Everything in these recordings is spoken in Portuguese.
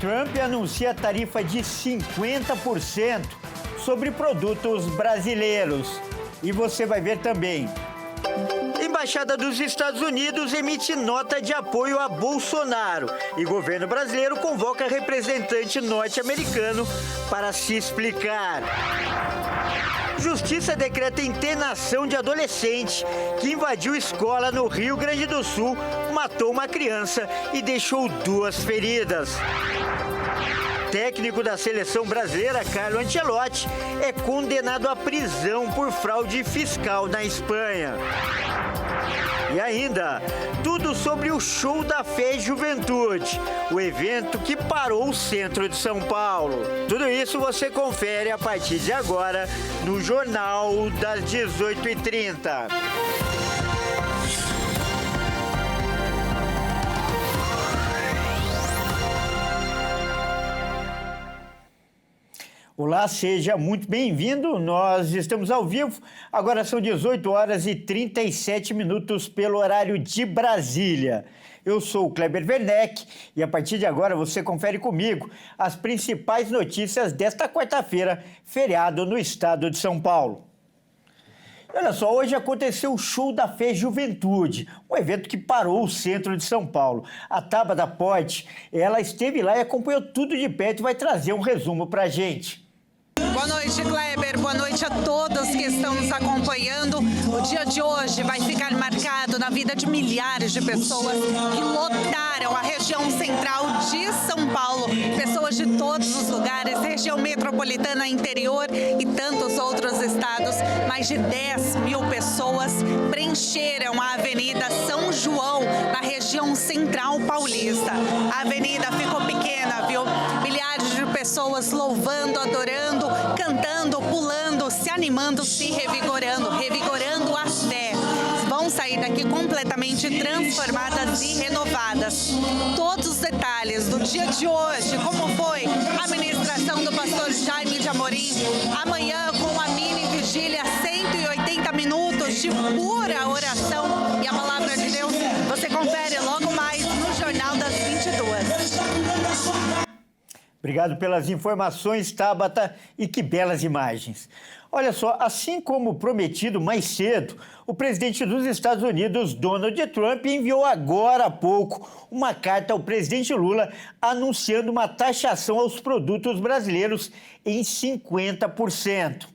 Trump anuncia tarifa de 50% sobre produtos brasileiros. E você vai ver também. Embaixada dos Estados Unidos emite nota de apoio a Bolsonaro e governo brasileiro convoca representante norte-americano para se explicar. Justiça decreta internação de adolescente que invadiu escola no Rio Grande do Sul, matou uma criança e deixou 2 feridas. Técnico da seleção brasileira, Carlo Ancelotti, é condenado à prisão por fraude fiscal na Espanha. E ainda, tudo sobre o Show da Fé e Juventude, o evento que parou o centro de São Paulo. Tudo isso você confere a partir de agora no Jornal das 18h30. Olá, seja muito bem-vindo. Nós estamos ao vivo. Agora são 18h37 pelo horário de Brasília. Eu sou o Kleber Werneck e a partir de agora você confere comigo as principais notícias desta quarta-feira, feriado no estado de São Paulo. Olha só, hoje aconteceu o Show da Fé e Juventude, um evento que parou o centro de São Paulo. A Tabata Porte, ela esteve lá e acompanhou tudo de perto e vai trazer um resumo pra gente. Boa noite, Kleber. Boa noite a todos que estão nos acompanhando. O dia de hoje vai ficar marcado na vida de milhares de pessoas que lotaram a região central de São Paulo. Pessoas de todos os lugares, região metropolitana, interior e tantos outros estados. Mais de 10 mil pessoas preencheram a Avenida São João, na região central paulista. A avenida ficou pequena, viu? Milhares de pessoas louvando, adorando, cantando, pulando, se animando, se revigorando a fé. Vão sair daqui completamente transformadas e renovadas. Todos os detalhes do dia de hoje, como foi a ministração do pastor Jaime de Amorim, amanhã com a mini vigília, 180 minutos de pura oração e a palavra de Deus, você confere logo mais no Jornal das 22. Obrigado pelas informações, Tabata, e que belas imagens. Olha só, assim como prometido mais cedo, o presidente dos Estados Unidos, Donald Trump, enviou agora há pouco uma carta ao presidente Lula anunciando uma taxação aos produtos brasileiros em 50%.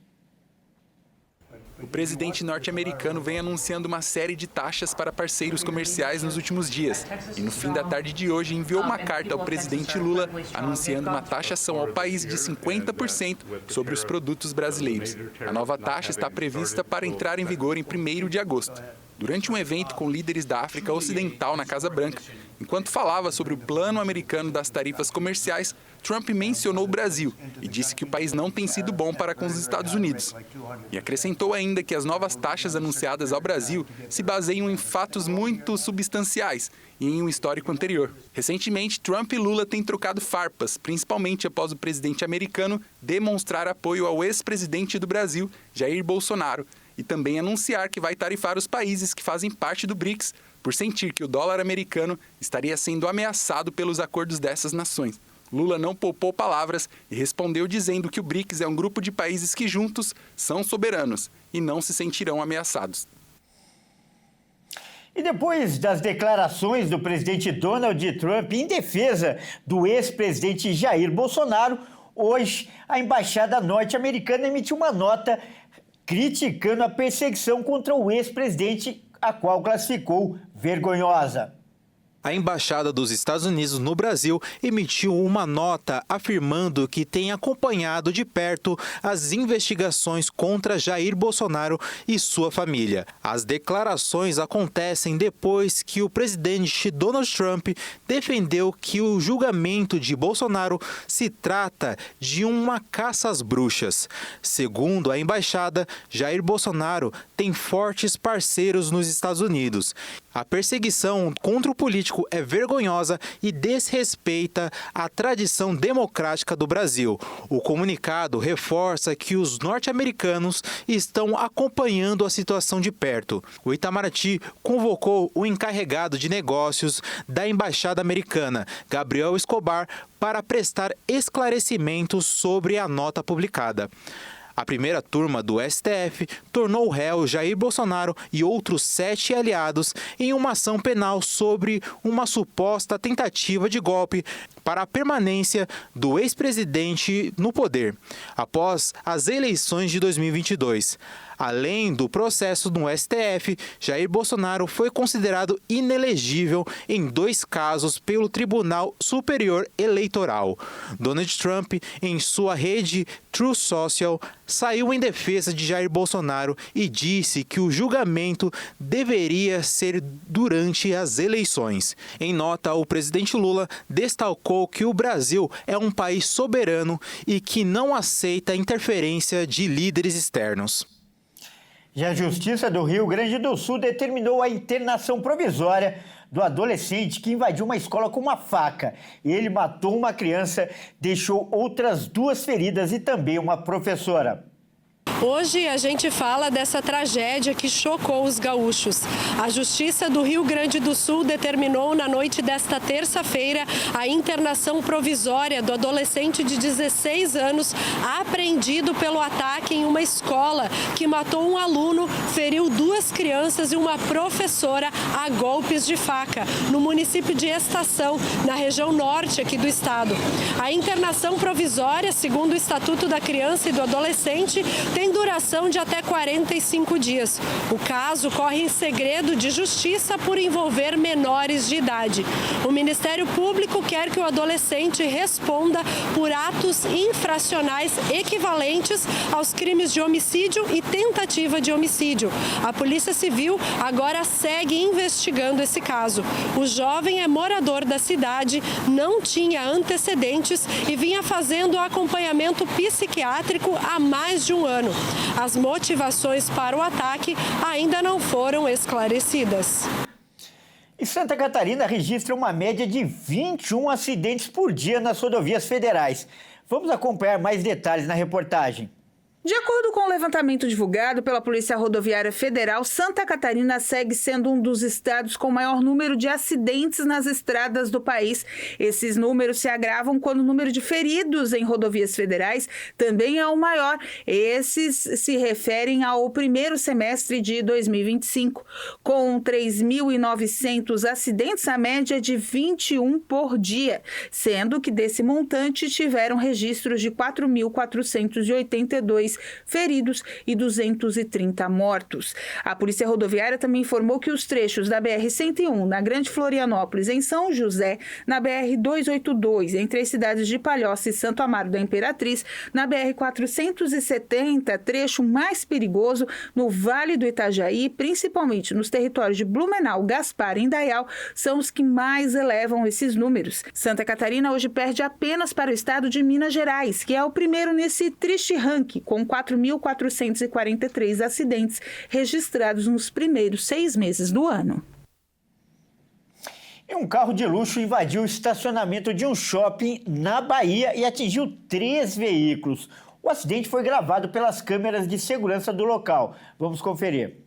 O presidente norte-americano vem anunciando uma série de taxas para parceiros comerciais nos últimos dias. E no fim da tarde de hoje enviou uma carta ao presidente Lula anunciando uma taxação ao país de 50% sobre os produtos brasileiros. A nova taxa está prevista para entrar em vigor em 1º de agosto. Durante um evento com líderes da África Ocidental na Casa Branca, enquanto falava sobre o plano americano das tarifas comerciais, Trump mencionou o Brasil e disse que o país não tem sido bom para com os Estados Unidos. E acrescentou ainda que as novas taxas anunciadas ao Brasil se baseiam em fatos muito substanciais e em um histórico anterior. Recentemente, Trump e Lula têm trocado farpas, principalmente após o presidente americano demonstrar apoio ao ex-presidente do Brasil, Jair Bolsonaro, e também anunciar que vai tarifar os países que fazem parte do BRICS por sentir que o dólar americano estaria sendo ameaçado pelos acordos dessas nações. Lula não poupou palavras e respondeu dizendo que o BRICS é um grupo de países que juntos são soberanos e não se sentirão ameaçados. E depois das declarações do presidente Donald Trump em defesa do ex-presidente Jair Bolsonaro, hoje a embaixada norte-americana emitiu uma nota criticando a perseguição contra o ex-presidente, a qual classificou vergonhosa. A Embaixada dos Estados Unidos no Brasil emitiu uma nota afirmando que tem acompanhado de perto as investigações contra Jair Bolsonaro e sua família. As declarações acontecem depois que o presidente Donald Trump defendeu que o julgamento de Bolsonaro se trata de uma caça às bruxas. Segundo a embaixada, Jair Bolsonaro tem fortes parceiros nos Estados Unidos. A perseguição contra o político político é vergonhosa e desrespeita a tradição democrática do Brasil. O comunicado reforça que os norte-americanos estão acompanhando a situação de perto. O Itamaraty convocou o encarregado de negócios da Embaixada Americana, Gabriel Escobar, para prestar esclarecimentos sobre a nota publicada. A primeira turma do STF tornou o réu Jair Bolsonaro e outros 7 aliados em uma ação penal sobre uma suposta tentativa de golpe para a permanência do ex-presidente no poder, após as eleições de 2022. Além do processo no STF, Jair Bolsonaro foi considerado inelegível em 2 casos pelo Tribunal Superior Eleitoral. Donald Trump, em sua rede Truth Social, saiu em defesa de Jair Bolsonaro e disse que o julgamento deveria ser durante as eleições. Em nota, o presidente Lula destacou que o Brasil é um país soberano e que não aceita interferência de líderes externos. Já a Justiça do Rio Grande do Sul determinou a internação provisória do adolescente que invadiu uma escola com uma faca. Ele matou uma criança, deixou outras 2 feridas e também uma professora. Hoje a gente fala dessa tragédia que chocou os gaúchos. A Justiça do Rio Grande do Sul determinou na noite desta terça-feira a internação provisória do adolescente de 16 anos apreendido pelo ataque em uma escola que matou um aluno, feriu 2 crianças e uma professora a golpes de faca no município de Estação, na região norte aqui do estado. A internação provisória, segundo o Estatuto da Criança e do Adolescente, tem duração de até 45 dias. O caso corre em segredo de justiça por envolver menores de idade. O Ministério Público quer que o adolescente responda por atos infracionais equivalentes aos crimes de homicídio e tentativa de homicídio. A Polícia Civil agora segue investigando esse caso. O jovem é morador da cidade, não tinha antecedentes e vinha fazendo acompanhamento psiquiátrico há mais de um ano. As motivações para o ataque ainda não foram esclarecidas. E Santa Catarina registra uma média de 21 acidentes por dia nas rodovias federais. Vamos acompanhar mais detalhes na reportagem. De acordo com o levantamento divulgado pela Polícia Rodoviária Federal, Santa Catarina segue sendo um dos estados com maior número de acidentes nas estradas do país. Esses números se agravam quando o número de feridos em rodovias federais também é o maior. Esses se referem ao primeiro semestre de 2025. Com 3.900 acidentes, a média é de 21 por dia, sendo que desse montante tiveram registros de 4.482 feridos e 230 mortos. A Polícia Rodoviária também informou que os trechos da BR-101, na Grande Florianópolis, em São José, na BR-282, entre as cidades de Palhoça e Santo Amaro da Imperatriz, na BR-470, trecho mais perigoso, no Vale do Itajaí, principalmente nos territórios de Blumenau, Gaspar e Indaial, são os que mais elevam esses números. Santa Catarina hoje perde apenas para o estado de Minas Gerais, que é o primeiro nesse triste ranking, com 4.443 acidentes registrados nos primeiros 6 meses do ano. Um carro de luxo invadiu o estacionamento de um shopping na Bahia e atingiu 3 veículos. O acidente foi gravado pelas câmeras de segurança do local. Vamos conferir.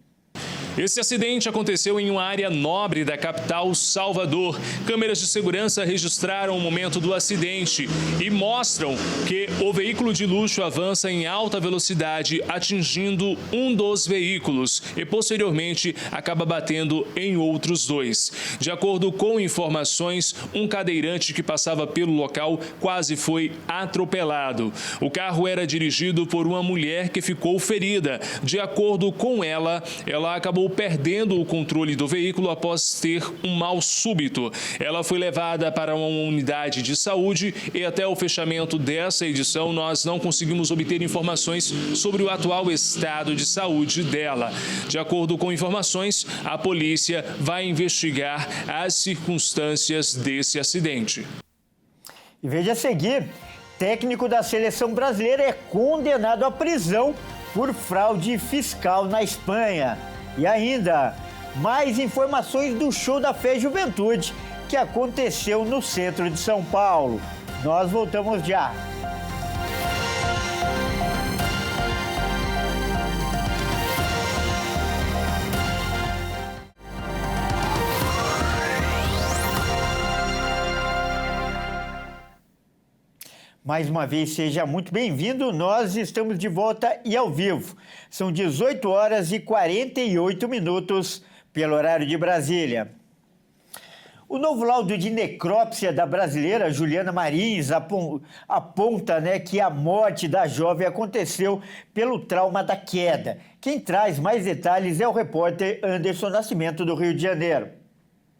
Esse acidente aconteceu em uma área nobre da capital, Salvador. Câmeras de segurança registraram o momento do acidente e mostram que o veículo de luxo avança em alta velocidade, atingindo um dos veículos e, posteriormente, acaba batendo em outros 2. De acordo com informações, um cadeirante que passava pelo local quase foi atropelado. O carro era dirigido por uma mulher que ficou ferida. De acordo com ela acabou perdendo o controle do veículo após ter um mal súbito. Ela foi levada para uma unidade de saúde e até o fechamento dessa edição nós não conseguimos obter informações sobre o atual estado de saúde dela. De acordo com informações, a polícia vai investigar as circunstâncias desse acidente. E veja a seguir, técnico da seleção brasileira é condenado à prisão por fraude fiscal na Espanha. E ainda, mais informações do Show da Fé e Juventude. que aconteceu no centro de São Paulo. Nós voltamos já. Mais uma vez, seja muito bem-vindo. Nós estamos de volta e ao vivo. São 18 horas e 48 minutos pelo horário de Brasília. O novo laudo de necrópsia da brasileira Juliana Marins aponta, que a morte da jovem aconteceu pelo trauma da queda. Quem traz mais detalhes é o repórter Anderson Nascimento, do Rio de Janeiro.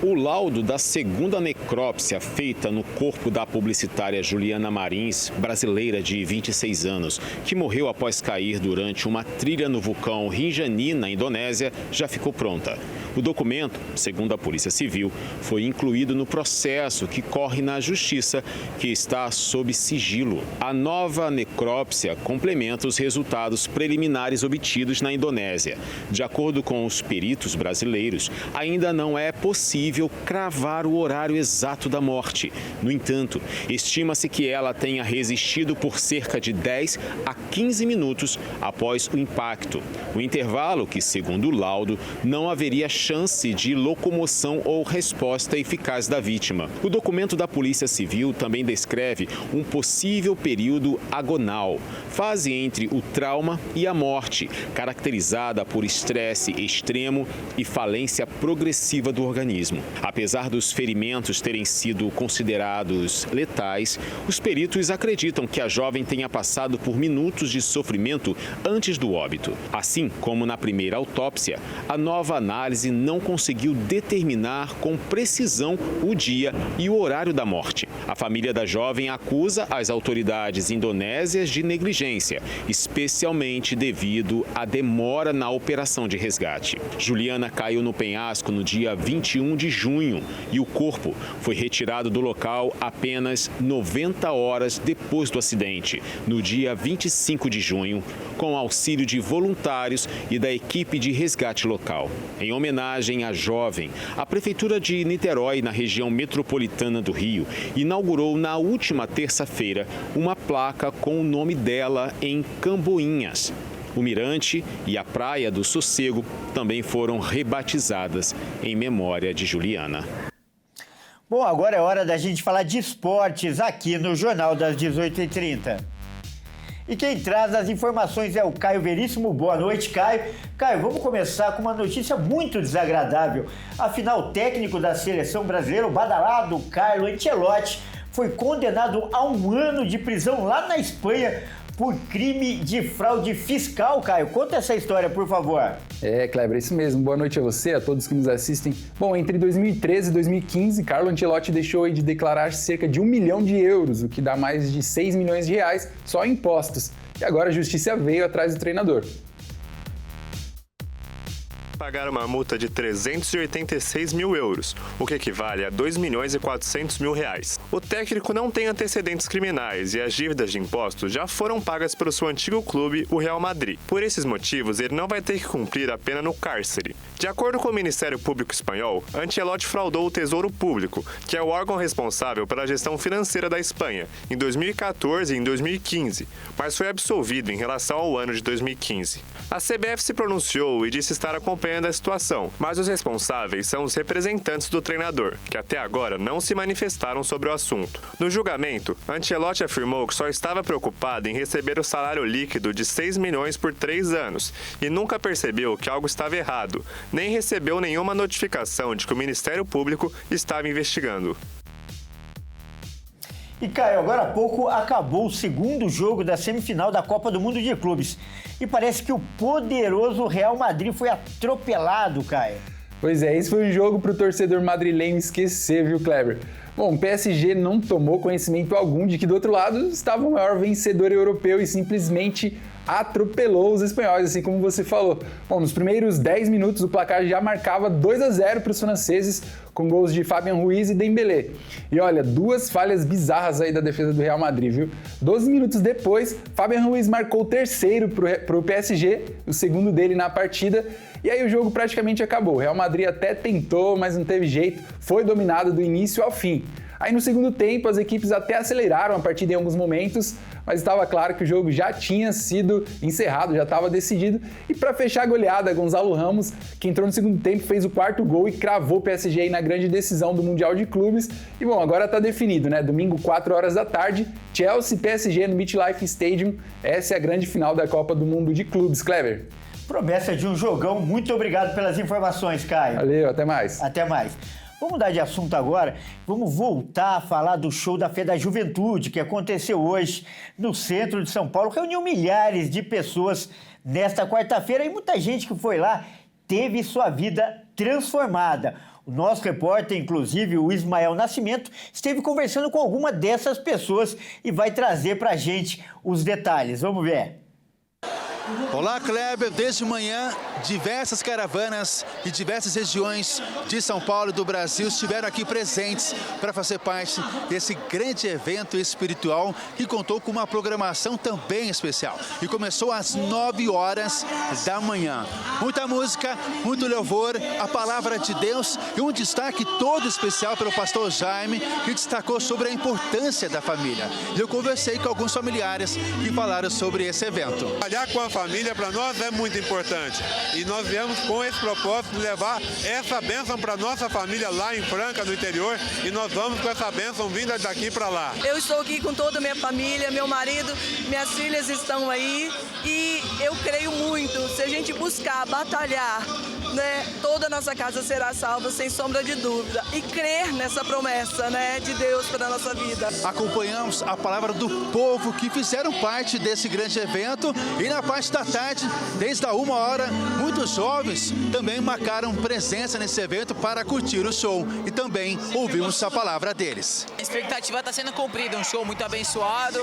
O laudo da segunda necrópsia feita no corpo da publicitária Juliana Marins, brasileira de 26 anos, que morreu após cair durante uma trilha no vulcão Rinjani, na Indonésia, já ficou pronta. O documento, segundo a Polícia Civil, foi incluído no processo que corre na Justiça, que está sob sigilo. A nova necrópsia complementa os resultados preliminares obtidos na Indonésia. De acordo com os peritos brasileiros, ainda não é possível cravar o horário exato da morte. No entanto, estima-se que ela tenha resistido por cerca de 10 a 15 minutos após o impacto. O intervalo que, segundo o laudo, não haveria chance de locomoção ou resposta eficaz da vítima. O documento da Polícia Civil também descreve um possível período agonal, fase entre o trauma e a morte, caracterizada por estresse extremo e falência progressiva do organismo. Apesar dos ferimentos terem sido considerados letais, os peritos acreditam que a jovem tenha passado por minutos de sofrimento antes do óbito. Assim como na primeira autópsia, a nova análise não conseguiu determinar com precisão o dia e o horário da morte. A família da jovem acusa as autoridades indonésias de negligência, especialmente devido à demora na operação de resgate. Juliana caiu no penhasco no dia 21 de junho e o corpo foi retirado do local apenas 90 horas depois do acidente, no dia 25 de junho, com auxílio de voluntários e da equipe de resgate local. Em homenagem à jovem, a Prefeitura de Niterói, na região metropolitana do Rio, inaugurou na última terça-feira uma placa com o nome dela em Camboinhas. O Mirante e a Praia do Sossego também foram rebatizadas em memória de Juliana. Bom, agora é hora da gente falar de esportes aqui no Jornal das 18h30. E quem traz as informações é o Caio Veríssimo. Boa noite, Caio. Caio, vamos começar com uma notícia muito desagradável. Afinal, o técnico da seleção brasileira, o badalado Carlo Ancelotti, foi condenado a 1 ano de prisão lá na Espanha por crime de fraude fiscal, Caio. Conta essa história, por favor. Kleber, isso mesmo. Boa noite a você, a todos que nos assistem. Bom, entre 2013 e 2015, Carlo Ancelotti deixou de declarar cerca de 1 milhão de euros, o que dá mais de 6 milhões de reais só em impostos. E agora a justiça veio atrás do treinador. Pagar uma multa de 386 mil euros, o que equivale a 2 milhões e 400 mil reais. O técnico não tem antecedentes criminais e as dívidas de impostos já foram pagas pelo seu antigo clube, o Real Madrid. Por esses motivos, ele não vai ter que cumprir a pena no cárcere. De acordo com o Ministério Público Espanhol, Ancelotti fraudou o Tesouro Público, que é o órgão responsável pela gestão financeira da Espanha, em 2014 e em 2015, mas foi absolvido em relação ao ano de 2015. A CBF se pronunciou e disse estar acompanhando a situação, mas os responsáveis são os representantes do treinador, que até agora não se manifestaram sobre o assunto. No julgamento, Ancelotti afirmou que só estava preocupado em receber o salário líquido de 6 milhões por 3 anos e nunca percebeu que algo estava errado, nem recebeu nenhuma notificação de que o Ministério Público estava investigando. E, Caio, agora há pouco acabou o segundo jogo da semifinal da Copa do Mundo de Clubes. E parece que o poderoso Real Madrid foi atropelado, Caio. Pois é, esse foi um jogo para o torcedor madrilenho esquecer, viu, Kleber? Bom, o PSG não tomou conhecimento algum de que do outro lado estava o maior vencedor europeu e simplesmente atropelou os espanhóis, assim como você falou. Bom, nos primeiros 10 minutos o placar já marcava 2-0 para os franceses, com gols de Fabian Ruiz e Dembélé. E olha, 2 falhas bizarras aí da defesa do Real Madrid, viu? 12 minutos depois, Fabian Ruiz marcou o terceiro para o PSG, o segundo dele na partida, E aí o jogo praticamente acabou. O Real Madrid até tentou, mas não teve jeito, foi dominado do início ao fim. Aí no segundo tempo as equipes até aceleraram a partida em alguns momentos, mas estava claro que o jogo já tinha sido encerrado, já estava decidido. E para fechar a goleada, Gonzalo Ramos, que entrou no segundo tempo, fez o 4º gol e cravou o PSG aí na grande decisão do Mundial de Clubes. E bom, agora está definido, né? Domingo, 4 horas da tarde, Chelsea PSG no MetLife Stadium. Essa é a grande final da Copa do Mundo de Clubes, Clever. Promessa de um jogão. Muito obrigado pelas informações, Caio. Valeu, até mais. Até mais. Vamos mudar de assunto agora, vamos voltar a falar do show da Fé da Juventude, que aconteceu hoje no centro de São Paulo, reuniu milhares de pessoas nesta quarta-feira e muita gente que foi lá teve sua vida transformada. O nosso repórter, inclusive, o Ismael Nascimento, esteve conversando com alguma dessas pessoas e vai trazer pra gente os detalhes. Vamos ver. Olá, Kleber. Desde manhã, diversas caravanas de diversas regiões de São Paulo e do Brasil estiveram aqui presentes para fazer parte desse grande evento espiritual que contou com uma programação também especial. E começou às 9 horas da manhã. Muita música, muito louvor, a palavra de Deus e um destaque todo especial pelo pastor Jaime, que destacou sobre a importância da família. E eu conversei com alguns familiares que falaram sobre esse evento. Trabalhar com a família para nós é muito importante e nós viemos com esse propósito de levar essa bênção para nossa família lá em Franca, no interior, e nós vamos com essa bênção vinda daqui para lá. Eu estou aqui com toda a minha família, meu marido, minhas filhas estão aí e eu creio muito, se a gente buscar, batalhar, né, toda a nossa casa será salva sem sombra de dúvida e crer nessa promessa, né, de Deus para a nossa vida. Acompanhamos a palavra do povo que fizeram parte desse grande evento e na parte da tarde, desde a 1h, muitos jovens também marcaram presença nesse evento para curtir o show e também ouvimos a palavra deles. A expectativa está sendo cumprida, um show muito abençoado,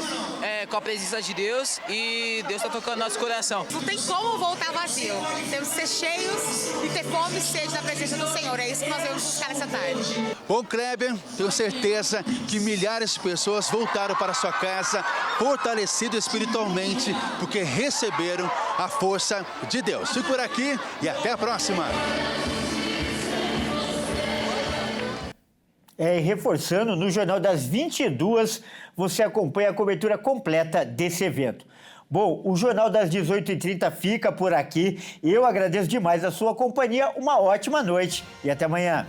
com a presença de Deus e Deus está tocando nosso coração. Não tem como voltar vazio, temos que ser cheios e ter fome e sede da presença do Senhor, é isso que nós vamos buscar essa tarde. Bom, Kleber, tenho certeza que milhares de pessoas voltaram para sua casa fortalecidos espiritualmente porque receberam a força de Deus. Fico por aqui e até a próxima. Reforçando, no Jornal das 22, você acompanha a cobertura completa desse evento. Bom, o Jornal das 18h30 fica por aqui. Eu agradeço demais a sua companhia. Uma ótima noite e até amanhã.